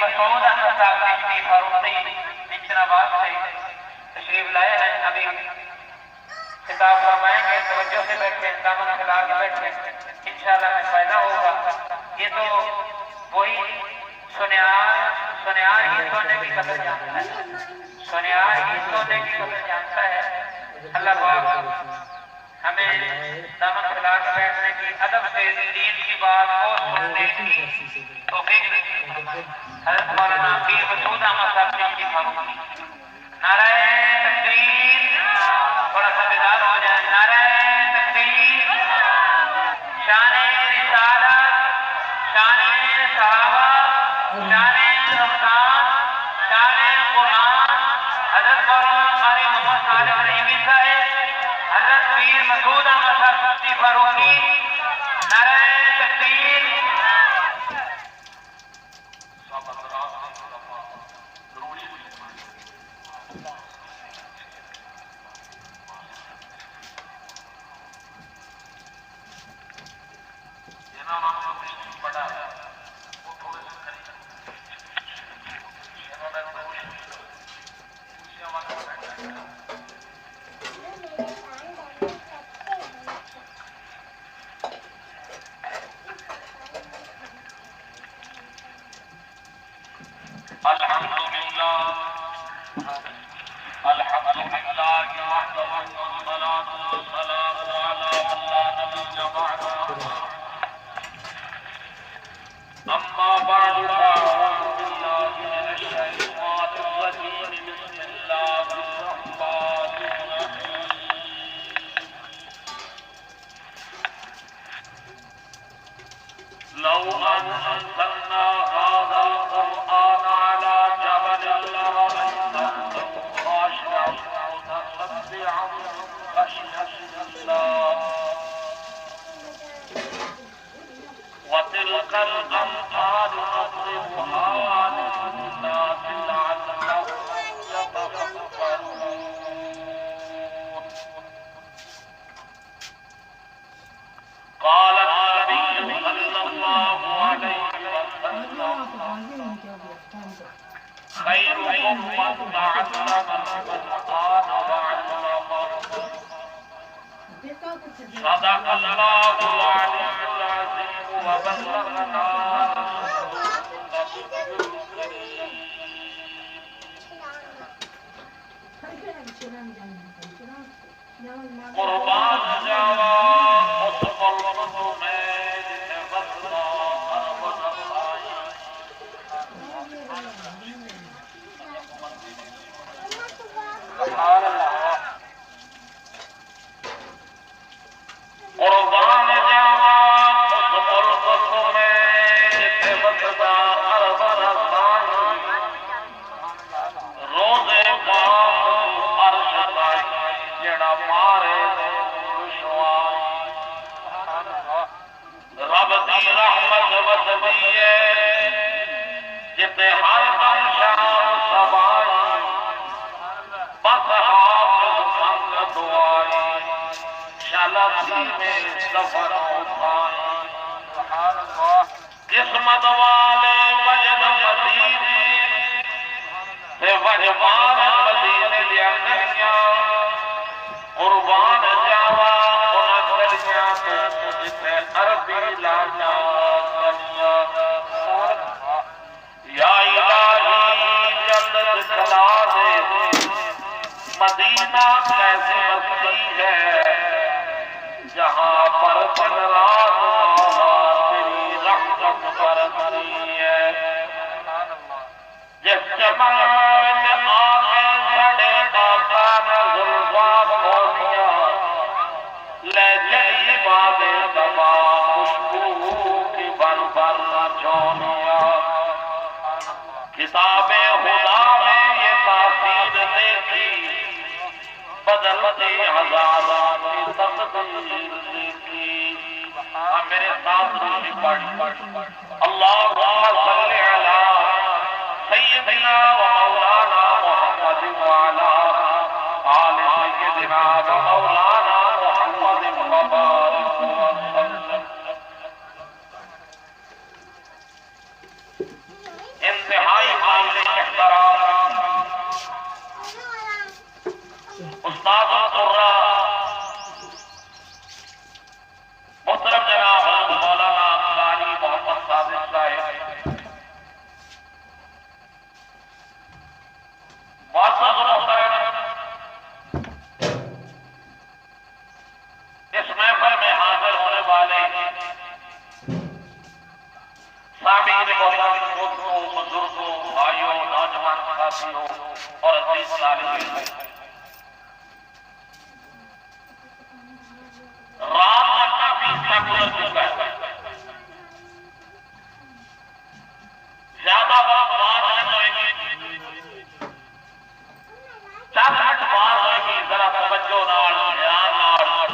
مسعود احمد صاحب چشتی فاروقی منشن آباد سے تشریف لائے ہیں. ابھی خطاب فرمائیں گے. توجہ سے بیٹھے, دامن کھلا کے بیٹھے, انشاءاللہ میں فائدہ ہوگا. یہ تو وہی سنیار ہی سونے کی قدر جانتا ہے, سنیار ہی سونے کی قدر جانتا ہے. اللہ پاک ہمیں دامن کھلا کے بیٹھنے کی, ادب سے دین کی بات کو سننے کی توفیق نصیب فرمائے. حضرت مولانا پیر مسعود احمد صاحب چشتی فاروقی. نعرہ تکبیر, تھوڑا سا بیدار ہو جائے. نعرہ تکبیر, شان رسالت, شان صحابہ, شان رمضان, شان قرآن, حضرت مولانا قاری محمد صالح رحیمی صاحب, حضرت پیر مسعود احمد صاحب چشتی فاروقی. نعرہ تکبیر. انتہائی دوستوں بزرگوں بھائیوں نوجوان ساتھیوں اور عزیز طالبین رات میں کافی حصہ گزر چکا ہے زیادہ وقت بات نہیں ہوئے گی 10 منٹ بات ہوئے گی ذرا توجہ نال دھیان نال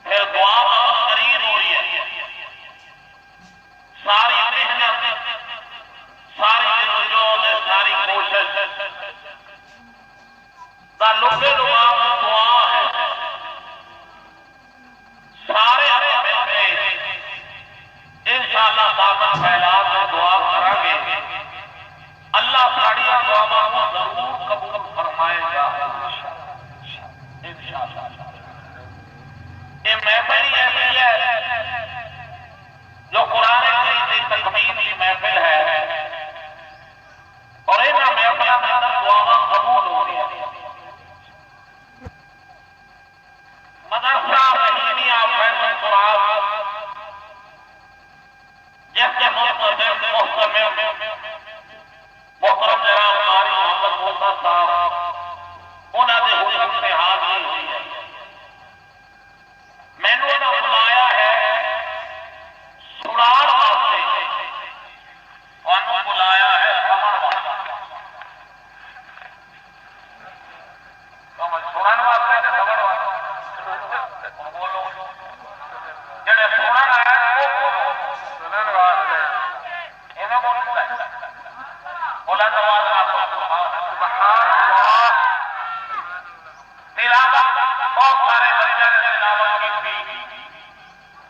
پھر دعا بہت قریب ہو رہی ہے ساری محنت ساری جدوجہد ساری کوشش دا لبے لباب دعا ہے سارے ہمیں مل کے انشاءاللہ دعوت پھیلا کے دعا کریں گے اللہ ساڑیاں دعاواں کو ضرور قبول فرمائے گا انشاءاللہ یہ محفل ہی ایسی ہے جو قرآن کریم کی تکمیل کی محفل ہے اور ان محفلوں میں اندر دعاواں قبول ہو رہی ہیں مدرسہ رحیمیہ فیض قرآن جس کے محترم جناب قاری محمد موسیٰ صاحب انہوں نے حکم سے حاضری ہوئی ہے میں نے انہیں بلایا ہے سڑاڑ واسطے انہوں بلایا ہے سمن واسطے سنن واسطے کہ سمن واسطے بولو جڑے سنن آیا وہ بولو سنن واسطے ایویں بولو بلند آواز نال سبحان اللہ تلاوت بہت سارے مریضوں نے تلاوت کی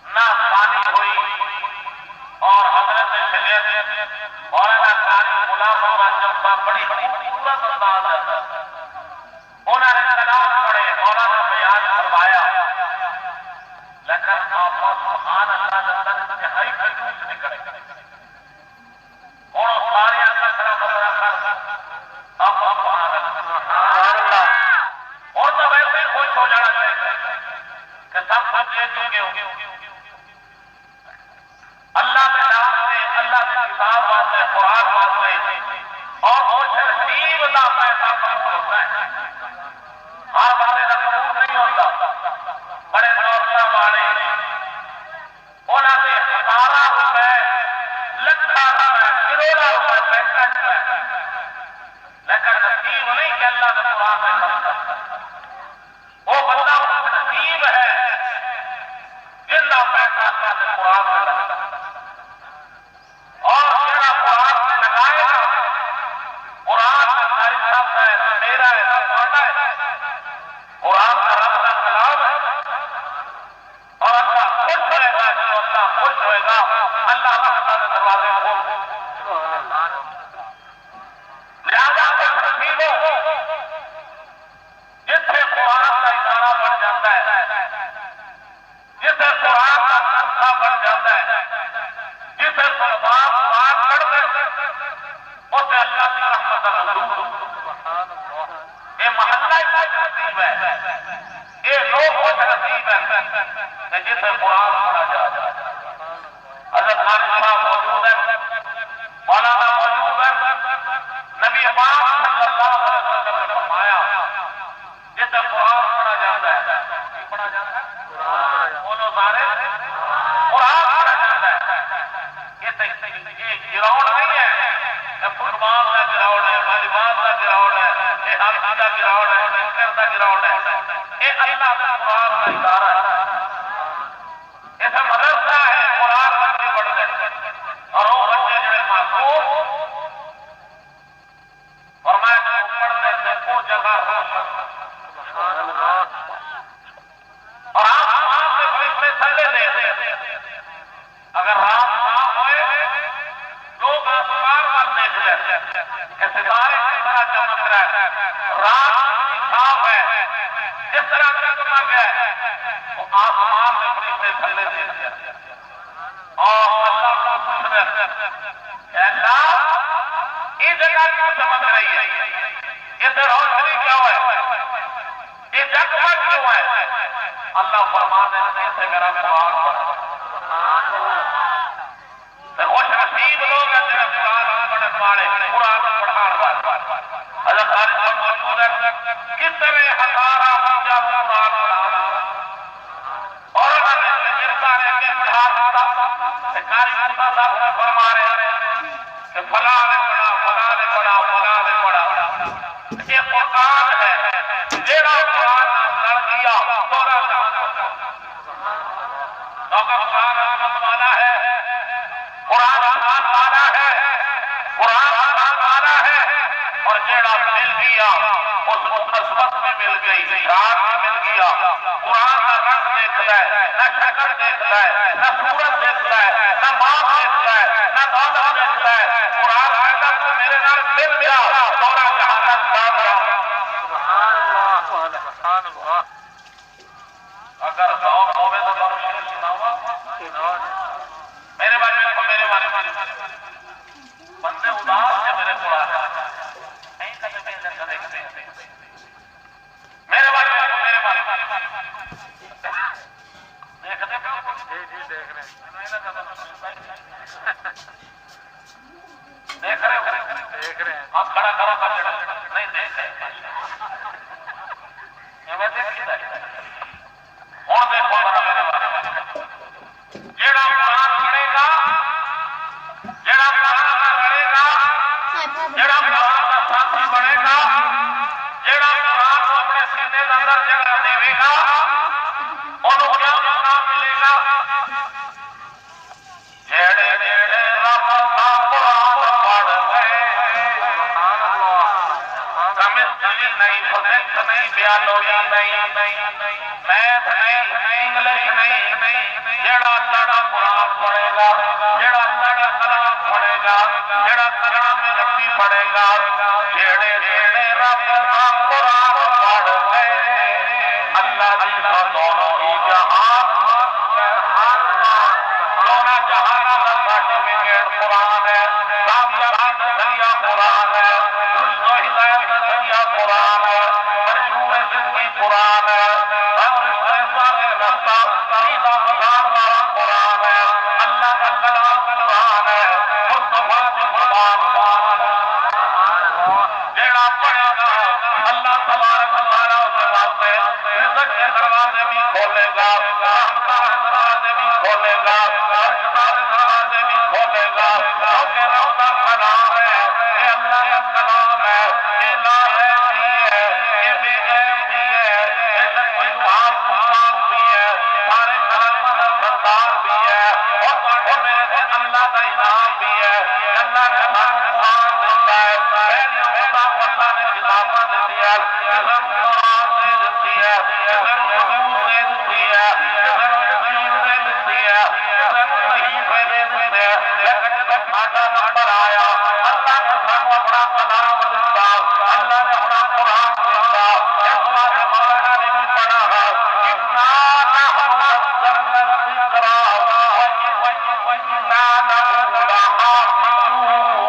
نہ ثانی ہوئی اور حضرت شریعت مولانا قاری غلام محمد جمبا بڑی خوبصورت انداز ہے انہوں نے کلام پڑھے مولانا بیان فرمایا لیکن آپ سبحان اللہ اندر انتہائی خلوص نکلے اور سارے اللہ طرح مدرہ کر آپ سبحان اللہ اور تو ویسے ہی خوش ہو جانا چاہیے کہ سب کچھ لے چکے ہوں اللہ کے نام سے اللہ کے کتاب واسطے قرآن واسطے اور کچھ نصیب کا پیسہ خرچ ہوتا ہے ہر بندے کا قبول نہیں ہوتا بڑے دولت والے انہوں نے ہزارہ روپے لکھا روپے کروڑا روپے پینشن ہے لیکن نصیب نہیں کہ اللہ کے قرآن میں خرچ وہ بندہ نصیب ہے جن کا پیسہ اللہ کے قرآن میں لگتا اور جڑا قرآن میں لگائے گا قرآن کا قاری صاحب ہے میرا ہے تمہارا ہے قرآن کا رب کا کلام ہے اور اللہ خوش ہوئے گا جو اللہ خوش ہوئے گا اللہ تعالیٰ کے دروازے کھول دے لہذا کچھ نصیبوں جس سے قرآن کا ادارہ بن جاتا ہے جس سے قرآن کا مدرسہ بن جاتا ہے جس سے طلباء قرآن پڑھتے ہیں اسے اللہ کی رحمت نصیب یہ محلہ ہی کچھ نصیب ہے یہ لوگ کچھ نصیب ہے کہ جسے قرآن پڑھا جائے حضرت قاری صاحب موجود ہے مولانا موجود ہے نبی پاک صلی اللہ علیہ وسلم نے فرمایا جسے قرآن پڑھا جاتا ہے پڑھا جاتا ہے بولو سارے قرآن پڑھا جاتا ہے یہ گراؤنڈ نہیں ہے یہ فٹ بال کا گراؤنڈ ہے والی بال کا گراؤنڈ ہے یہ ہاکی کا گراؤنڈ ہے کرکٹ کا گراؤنڈ ہے یہ اللہ کا قرآن کا ادارہ ہے اسے مدرسہ ہے قرآن بچے پڑھتے اور وہ بچے جڑے معصوم اور میں پڑھتے تھے وہ جگہ روشن اور آسمان سے فرشتے تھلے دیتے اگر رات صاف ہوئے لوگ آسمان وال دیکھ لیتے کہ ستارے کس طرح چمک رہا ہے رات صاف ہے جس طرح چمک ہے وہ آسمان میں فرشتے تھلے دیتے اور اللہ کو پوچھ رہے کہ اللہ یہ جگہ کیوں چمک رہی ہے اس روشنی کیا ہے یہ جگمگ کیوں ہے اللہ فرما دیتے سے میرا قرآن پڑھا خوش نصیب لوگ ہیں جڑے قرآن پڑھن والے قرآن پڑھان والے اللہ خالد صاحب موجود ہے کتنے ہزارہ بچہ قرآن پڑھا اور انہوں نے مرزا نے کے پڑھا دیتا قاری مرزا صاحب نے فرما رہے ہیں کہ فلاں نے پڑھا فلاں نے پڑھا فلاں نے پڑھا یہ قرآن ہے جیڑا قرآن لڑ گیا دورہ قرآن رحمت والا ہے قرآن رحمت والا ہے قرآن رحمت والا ہے اور جیڑا مل گیا اس کو نسبت میں مل گئی رات میں مل گیا قرآن کا رنگ دیکھتا ہے نہ شکل دیکھتا ہے نہ صورت دیکھتا ہے نہ مال دیکھتا ہے نہ دولت دیکھتا ہے قرآن کہتا تو میرے نال مل گیا دورہ جہانت پا گیا سبحان اللہ اگر ذوق ہوے تو اور شعر سناؤں میرے بارے میں میرے بارے میں بندے اداس ہے میرے قرآن نہیں کبھی بھی اندر دیکھتے میرے بارے میں دیکھتے دیکھ رہے ہیں آپ کھڑا کرو نہیں دیکھ رہے ہوں دیکھو میرے بارے جیڑا قرآن پڑھے گا جیڑا قرآن پڑھے گا جیڑا قرآن کا ساتھی بنے گا جیڑا قرآن کو اپنے سینے کے اندر جگہ دے گا انہوں کیا مقام ملے گا جیڑے جیڑے رب کا قرآن پڑھ گئے کیمسٹری نہیں فزکس نہیں بیالوجی نہیں میتھ نہیں انگلش نہیں جیڑا جیڑا قرآن پڑھے گا جیڑا جیڑا کلام پڑھے گا جیڑا کلام ربی پڑھے گا جیڑے جیڑے رب کا قرآن پڑھ گئے اللہ جی کا دونوں ہی جہان دونوں جہانوں کا سرٹیفکیٹ قرآن ہے کامیابی کا ذریعہ قرآن ہے رشد و ہدایت کا ذریعہ قرآن ہے منشور زندگی قرآن ہے اور رستہ سیدھا مزار والا قرآن ہے اللہ کا کلام قرآن ہے مصطفیٰ کی زبان قرآن ہے جیڑا پڑھے گا اللہ تبارک و تعالیٰ کے واسطے رزق کے دروازے بھی کھولے گا رحمت کے دروازے بھی کھولے گا برکت کے دروازے بھی کھولے گا کیونکہ رب کا کلام ہے یہ اللہ کا کلام ہے یہ لا عیب بھی ہے یہ بے عیب بھی ہے یہ سب کوئی بات مقام بھی ہے سارے کلام کا سردار بھی ہے اور میرے سے اللہ کا انعام بھی ہے اللہ نے ہر قرآن دیتا ہے پہلی ہوتا اللہ نے کتابیں دیتی ہے جسم قرآن دے دیتی ہے جسم حضور دے دیتی ہے جسم یقین دے دیتی ہے جسم صحیفے دے دیتے ہیں لیکن جب کھاٹا نمبر آیا اللہ نے سانو اپنا کلام دیتا اللہ نے اپنا قرآن دیتا اس بات مولانا نے بھی پڑھا ہے اتنا نحن نزلنا الذکر وَإِنَّا لَهُ لَحَافِظُونَ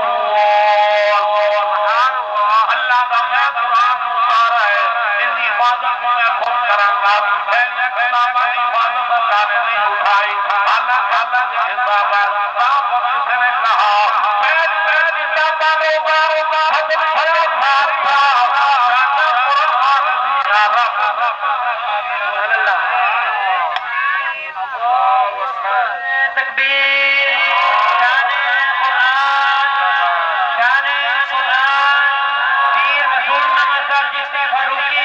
اللہ کا میں قرآن اتارا ہے اس کی حفاظت میں خود کروں گا پہلے کتابیں حفاظت اللہ نے نہیں اٹھائی اللہ اللہ کے حساب ہے صاحب کسی نے کہا پہلی کتابیں لوگا حضر شرع ساریا جانا قرآن دیا رب تکبیر شان قرآن شان قرآن پیر رسول نمسر جسے فاروقی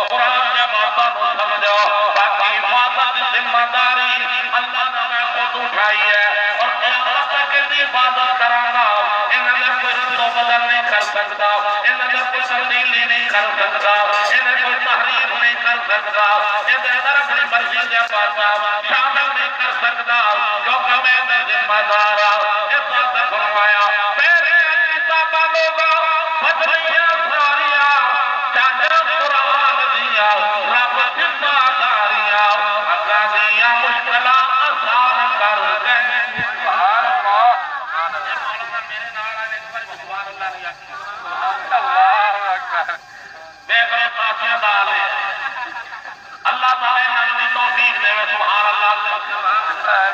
قرآن سکتا ادھر اپنی مرضی دے پاسا شامل نہیں کر سکتا کیونکہ میں تے ذمہ دار اس وقت فرمایا پہلے کتاباں لوگا فتویاں ساریاں چادر قرآن دیا رب ذمہ داریاں اگا دیا مشکلات آسان کر گئے سبحان اللہ میرے نال والے ایک بار سبحان اللہ نہیں آکھیا اللہ اکبر میں کرے ساتھیاں دال ہے اللہ تعالی نے توفیق دے سبحان اللہ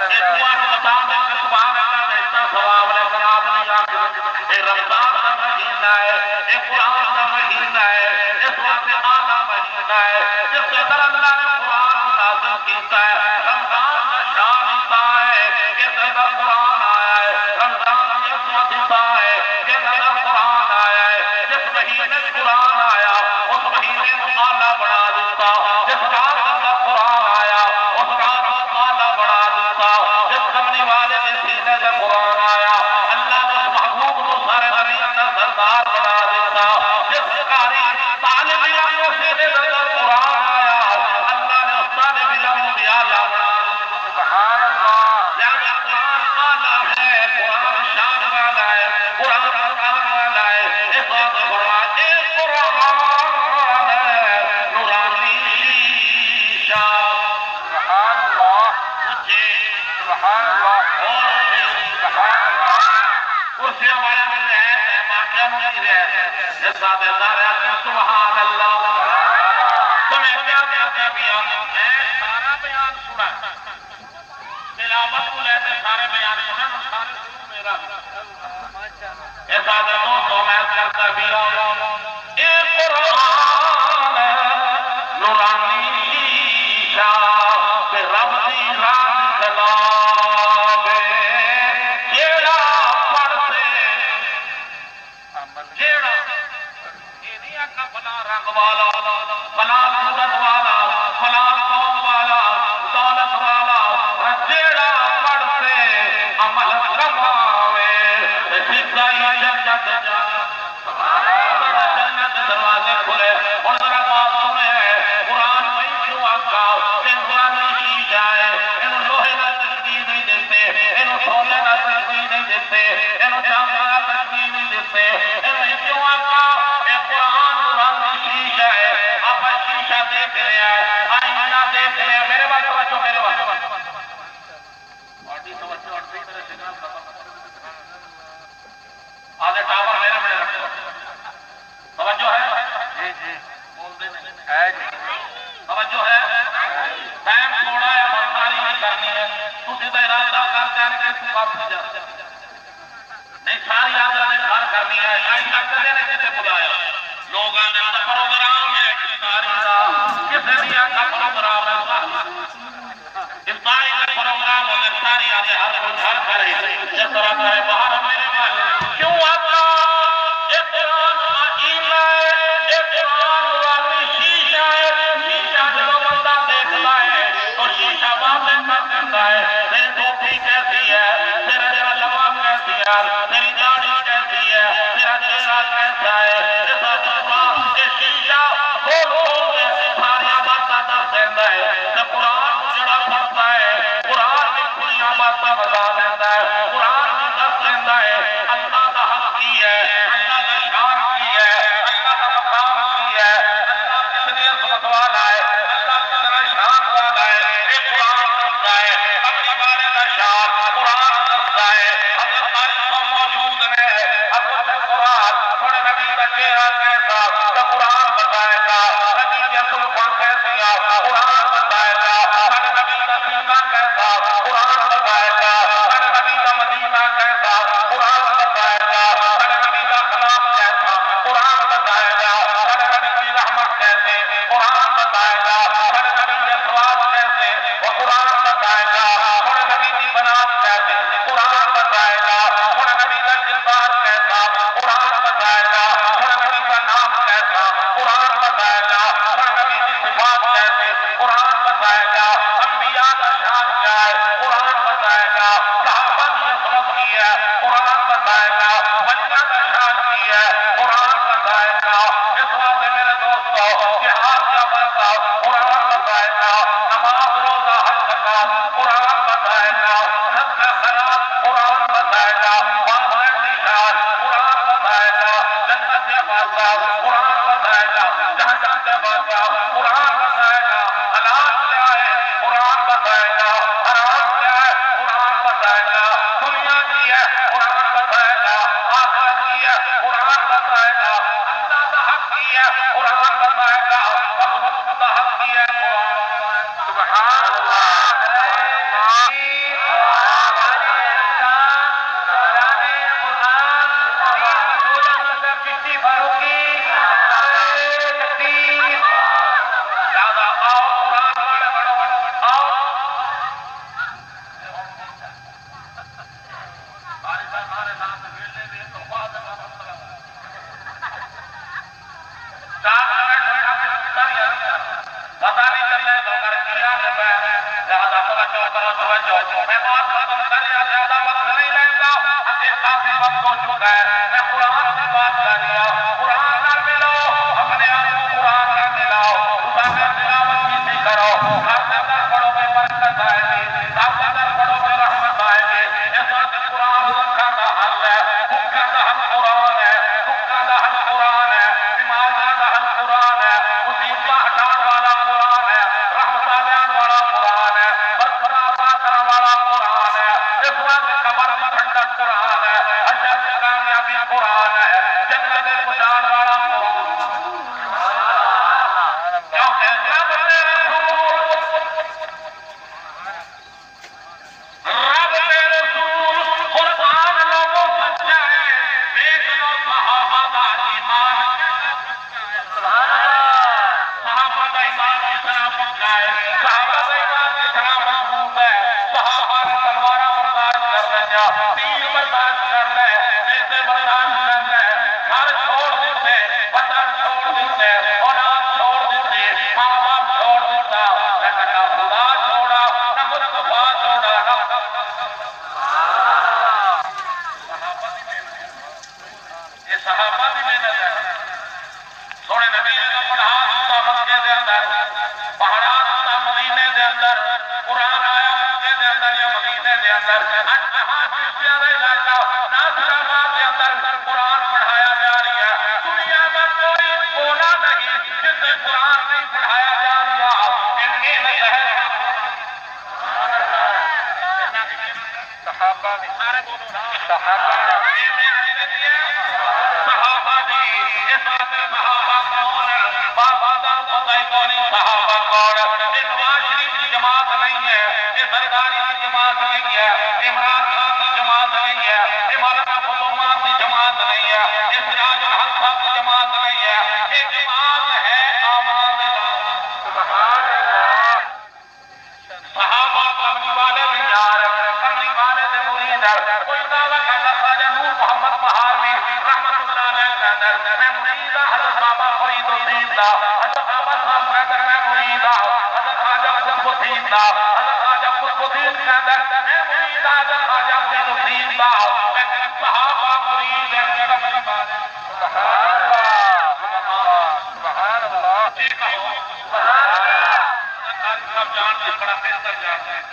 ایک بار بتا دے کہ سبحان اللہ کا اتنا ثواب لیکن آپ نہیں آکھتے اے رمضان کا مہینہ ہے اے قرآن کا مہینہ ہے اس وقت اعلیٰ مہینہ ہے جس کے اندر اللہ نے قرآن نازل کیتا ہے رمضان کا شان ہوتا ہے کہ اس اندر قرآن آیا ہے رمضان کی عظمت ہوتا ہے کہ اس اندر قرآن آیا ہے جس مہینے قرآن آیا اس مہینے کو اعلیٰ بنا دیتا جس رات اندر قرآن آیا اس رات کو اعلیٰ بنا دیتا جس کمنی والے کے سینے سے قرآن آیا اللہ نے اس محبوب کو سارے نبی اندر سردار بنا دیتا جس قاری طالب علم کے سینے سے قرآن آیا اللہ نے اس طالب علم بھی اعلیٰ بنا دیتا سبحان اللہ یعنی قرآن اعلیٰ ہے قرآن شان والا ہے قرآن قرآن والا ہے اس وقت قرآن ایک قرآن ہے نورانی شیشہ سبحان اللہ سبحان اللہ اور سبحان اللہ کرسیوں والے میں رہت ہے ماکیہ نہیں رہت ہے اس ساتھ دار ہے سبحان اللہ تمہیں کیا کہتے بیا میں سارا بیان سنا تلاوت کو لیتے سارے بیان سنا سارے سنو میرا اس ساتھ دوستوں میں کرتا بیا ایک قرآن نورانی شیشہ کہ رب دی رات کلاوے جیڑا پڑھتے جیڑا یہ نہیں آکھا فلاں رنگ والا فلاں صورت والا فلاں قوم والا دولت والا جیڑا پڑھتے عمل کماوے سکھائی جنت جا جنت دروازے کھلے اور ذرا بات سنے قرآن میں کیوں آکھا نورانی شیشہ ہے انہوں لوہے نہ تشبیہ نہیں دیتے انہوں سونے نہ تشبیہ نہیں دیتے انہوں چاندی نہ تشبیہ نہیں دیتے انہوں کیوں آقا اے قرآن نورانی شیشہ ہے آپ شیشہ دیکھ رہے ہیں آئینہ دیکھ رہے ہیں میرے بات توجہ میرے بات آٹھی توجہ آٹھی میرے سگنل ختم آدھے ٹاور میرے میں رکھو توجہ ہے جی جی بول دے ہے جی توجہ ہے ٹائم تھوڑا ہے برداری نہیں کرنی ہے تو سیدھا ارادہ کر جانے کے تو بات ہو جاتا نہیں ساری یاترا نے گھر کرنی ہے عائشہ کدے نے کسے بلایا لوگ آنے کا پروگرام ہے افطاری کا کسے دیا کا پروگرام ہے افطاری کا پروگرام ہے افطاری آنے ہر کوئی گھر کرے جس طرح کرے باہر میرے والے کیوں آتا قرآن آئینہ ہے قرآن نورانی شیشہ ہے شیشہ جو بندہ دیکھتا ہے تو شیشہ واضح کر دیتا ہے تیری ٹوپی کیسی ہے تیرا لبا کیسی ہے تیری داڑھی کیسی ہے تیرا چہرہ کیسا ہے اس قرآن کے شیشہ کھول کھول کے ساری باتیں دس دیتا ہے تو قرآن کو جڑا پڑتا ہے قرآن کی کھلیاں باتیں بتا دیتا ہے قرآن کی دس دیتا ہے کر لے تو کر کیا لے لہذا توجہ کرو توجہ میں بات ختم کریا زیادہ وقت نہیں لیتا اتے کافی وقت ہو چکا ہے میں قرآن کی بات کر رہا قرآن نہ ملو اپنے آپ کو قرآن نہ ملاؤ خدا کا تلاوت کسی کرو آپ اندر پڑھو گے برکت آئے گی آپ اندر پڑھو گے رحمت آئے گی اس وقت قرآن کا حل ہے حکم کا حل قرآن ہے حکم کا حل قرآن ہے بیماریاں کا حل قرآن ہے مصیبت ہٹان والا قرآن ہے رحمت آنے والا قرآن ہے برکت کرنے والا قرآن ہے اس وقت قبر میں ٹھنڈک قرآن ہے اجر کی کامیابی قرآن ہے جنت میں پہنچانے والا قرآن کیونکہ رب نے رسول قرآن لوگوں سچا ہے دیکھ لو صحابہ کا ایمان صحابہ کا ایمان کتنا پکا ہے صحابہ کا ایمان کتنا محبوب ہے صحابہ نے تلواریں برداشت کر لیا تیر برداشت کر لے نیزے برداشت کر لے گھر چھوڑ دیتے وطن چھوڑ دیتے اولاد چھوڑ دیتے ماں باپ چھوڑ دیتا لیکن نہ خدا چھوڑا نہ مصطفیٰ چھوڑا یہ صحابہ بھی محنت ہے سونے نبی نے تو پڑھا دیتا مکے دے اندر پہاڑا دیتا مدینے دے اندر قرآن آیا مکے دے اندر یا مدینے دے اندر آج کہاں چشتیاں دے علاقہ ناصرآباد دے اندر قرآن پڑھایا جا رہی ہے دنیا میں کوئی کونا نہیں جس سے قرآن نہیں پڑھایا جا رہا ان کی نظر صحابہ بھی صحابہ صحابہ کون یہ نواز شریف کی جماعت نہیں ہے یہ زرداری کی جماعت نہیں ہے عمران خان کی جماعت نہیں ہے یہ مولانا فضل الرحمان کی جماعت نہیں ہے یہ سراج الحق صاحب کی جماعت نہیں ہے یہ جماعت ہے آمنہ سبحان اللہ صحابہ کملی والے بھی یار کملی والے دے مرید کوئی دعویٰ کرتا خواجہ نور محمد بہاروی رحمت اللہ علیہ کا اندر میں مرید حضرت بابا فرید الدین دا حضرت بابا صاحب کا اندر میں مرید حضرت خواجہ قطب الدین دا حضرت خواجہ قطب الدین کے اندر میں مرید حضرت خواجہ فرید الدین دا لیکن صحابہ مرید ہے سبحان اللہ سبحان اللہ جی کہو سبحان اللہ سب جانتے بڑا بہتر جانتے ہیں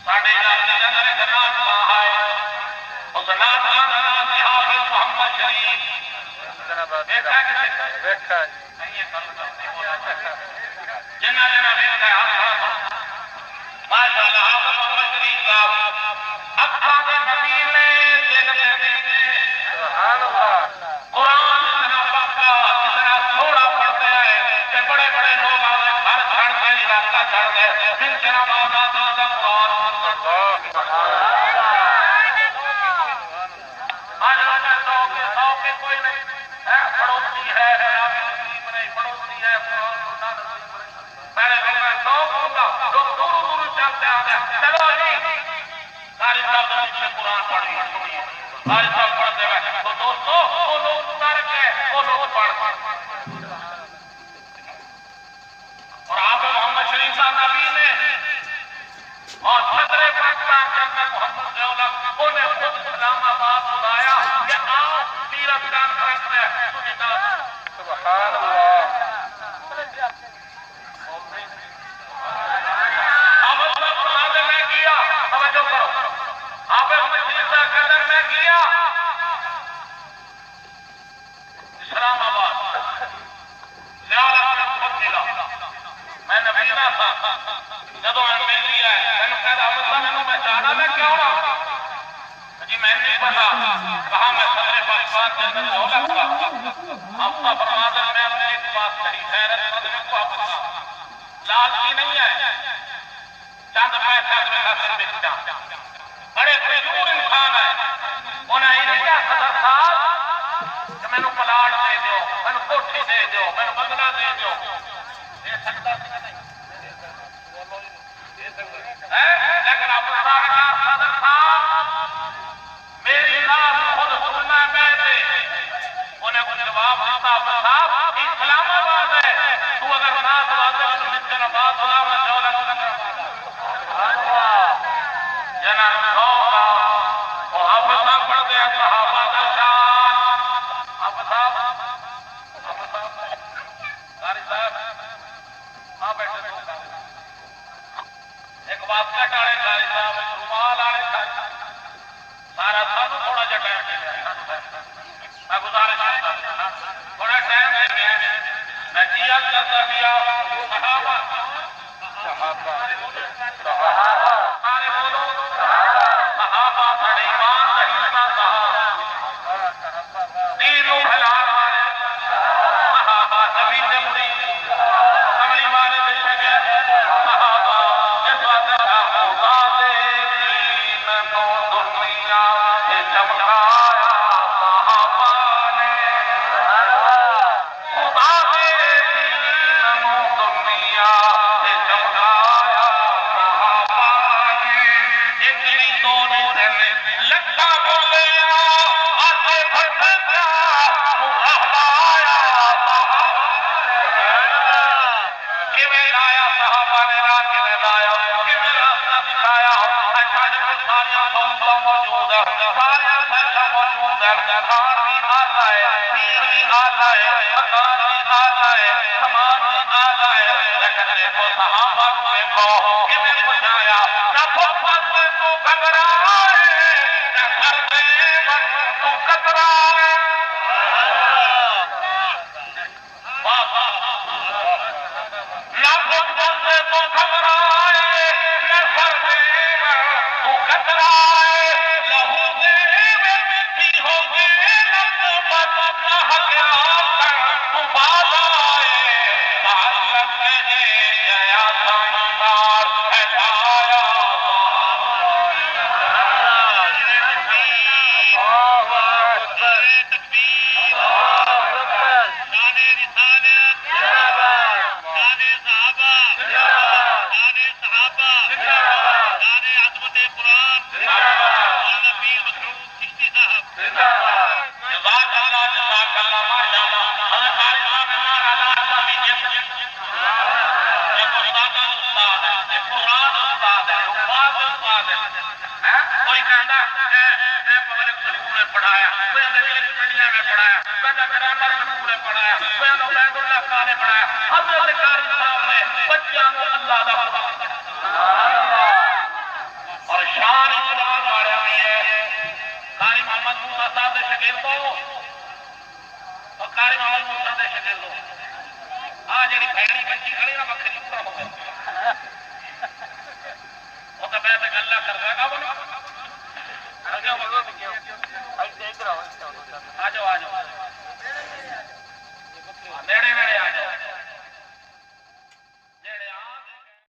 ساڑھے علاقے جنرے جنات کہاں ہے اس نات کا نام حافظ محمد شریف دیکھا کسی دیکھا جنہ جنہ دیکھا ہے ماشاءاللہ حافظ محمد شریف صاحب اکھاں دے نبی نے دل دے دینے سبحان اللہ قرآن اتنا پکا اتنا تھوڑا پڑھتے ہیں کہ بڑے بڑے لوگ آئے گھر چھڑ کے علاقہ چھڑ گئے جن سے نماز آتا تھا قرآن آج سو کے کوئی نہیں ہے پڑوسی ہے نصیب نہیں پڑوسی ہے پہلے لوگ ہوگا لوگ دور دور چلتے آتے چلو جی ساری صاحب سے قرآن پڑھی سنیے ساری صاحب پڑھتے ہوئے تو دوستو وہ لوگ اتر کے وہ لوگ پڑھ اور آپ محمد شریف صاحب نبی نے اور صدر پاکستان جنرل محمد ضیاءاللہ انہیں خود اسلام آباد بلایا کہ آؤ سیرت کانفرنس میں سنیتا سبحان اللہ اب اللہ فرماتے میں کیا توجہ کرو آپ محمد شریف صاحب کے اندر میں کیا اسلام آباد ضیاءاللہ خود ملا میں نبی نہ تھا جدو میں مل لیا ہے میں نے کہا ابو میں پہچانا میں کیا ہوں جی میں نہیں پتا کہا میں صدر پاکستان کے اندر دولت کا اب کا فرماتا میں اپنے ایک بات کری خیرت صدر کو پتا لالچی نہیں ہے چند پیسہ میں خاطر بکتا بڑے فجور انسان ہے انہیں ہی نہیں کیا صدر صاحب کہ میں نے پلاٹ دے دیو میں نے کوٹھی دے دیو میں نے بنگلہ دے دیو یہ سکتا نہیں لیکن اب صدر صاحب میری نام خود سننا میں انہیں کو جواب دیتا صاحب اسلام آباد ہے تو اگر نات واضح فاصلہ میں دولت جناب ہوگا وہ حفظہ پڑھ دے صحابہ کا شان حفظہ قاری صاحب ہاں بیٹھے ایک واسطہ ٹالے قاری صاحب رومال آنے سارا سانو تھوڑا جا ٹائم دے دیا میں گزارش کرتا ہوں تھوڑا ٹائم دے دیا میں جیت کرتا دیا صحابہ سارے بولو صحابہ سارے ایمان کا حصہ صحابہ دین و بھلان والے صحابہ نبی سے مرید کملی والے بے شکر صحابہ اس وقت خدا دے دین کو دنیا سے چمکایا صحابہ نے خدا دے دین کو دنیا سے چمکایا صحابہ نے اتنی دونوں نے لکھا بول گیا آتے بھٹا رہلایا صحابہ کیویں لایا صحابہ نے راہ کیویں لایا کیویں راستہ دکھایا اچھا جب ساریاں سہولتاں موجود ہے ساریاں سہولتاں موجود ہے کھان بھی آلہ ہے پیر بھی آلہ ہے مکان بھی آلہ ہے سامان بھی آلہ ہے لیکن دیکھو صحابہ کو دیکھو کیویں پہنچایا نہ پھپھت میں تو گھبرائے نہ سر دے من تو کترائے نہ پھپھت سے تو گھبرائے نہ سر دے من تو کترائے لہو دے میں مٹی ہو گئے نبوت نہ ہکیا کر تو باز آئے تعلق میں جیا ساندار پھیلایا جزاک اللہ جزاک اللہ ماشاءاللہ حضرت قاری صاحب نے نعرہ لایا بھی جس ایک استاد ہے ایک قرآن استاد ہے حفاظ استاد ہے کوئی کہنا میں پبلک سکول میں پڑھایا کوئی انگریزی میڈیا میں پڑھایا کہنا گرامر سکول میں پڑھایا کوئی عبید اللہ خان نے پڑھایا حضرت قاری صاحب نے بچیاں کو اللہ دا قرآن اور شان اسلام والے بھی ہے قاری محمد موسیٰ صاحب دے شاگردوں اور قاری محمد موسیٰ دے شاگردوں آ جڑی بھڑی بچی کھڑی نا بکری پورا ہو گیا